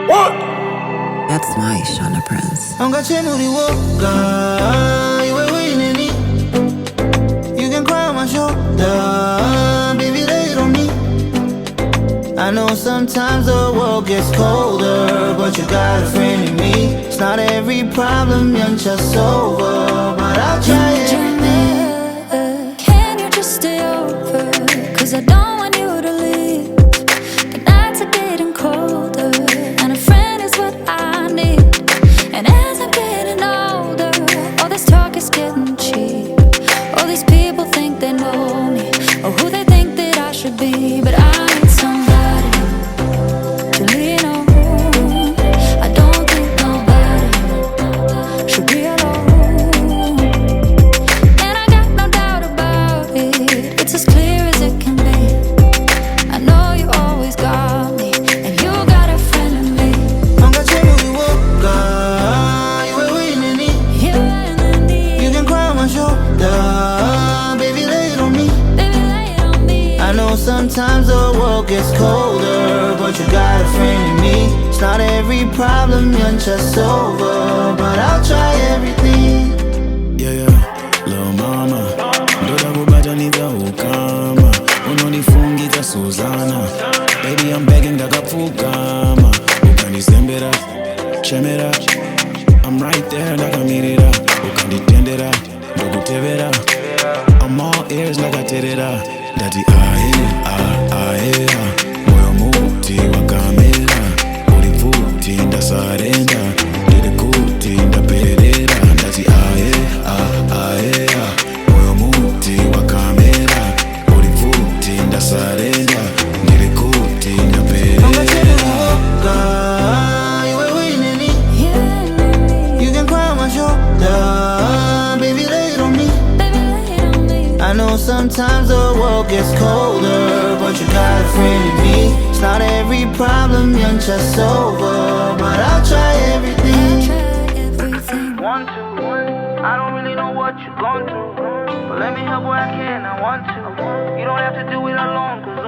What? That's my Shona Prince. You were waiting me. You can cry on my shoulder, baby, lay it on me. I know sometimes the world gets colder, but you got a friend in me. It's not every problem you're just over, but I'll try it. Can you just stay over? Cause I don't want you to leave. The nights are getting colder, and a friend is what I need. And as I'm getting older, all this talk is getting cheap. All these people think they know me, or who they think that I should be. But I need somebody to lean on. I don't think nobody should be alone. And I got no doubt about it, it's as clear as it can be. I know you always got me, and you got a friend in me. You were waiting in me. You can cry on my shoulder, baby, lay it on me. I know sometimes the world gets colder, but you got a friend in me. It's not every problem you're just over, but I'll try everything. Yeah, little mama, ndoda kubatanidza ukama, unondifungidza Suzana. Baby, I'm begging ndakapfugama, ukandizembera, chemera. I'm right there ndakamirira, ukanditendera, ndokutevera. I'm all ears ndakaterera, ndati ahe, moyo muti wakamera, uri pfuti ndasarenda, ndiri kuti ndaperera, ndati ahe, moyo muti wakamera, uri pfuti ndasarenda, ndiri kuti ndaperera. You were waiting in me. You can cry on my shoulder, baby, lay it on me. I know sometimes the world gets colder, but you got a friend in me. It's not every problem you're just over, but I'll try everything. 1, 2, I don't really know what you're going through, but let me help where I can, I want to. You don't have to do it alone, cause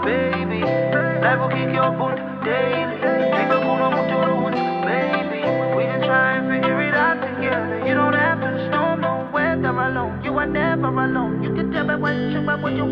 baby, life will kick your boot daily. Take a photo to the woods, baby. We can try and figure it out together. You don't have to, no more weather alone. You are never alone. You can tell me what you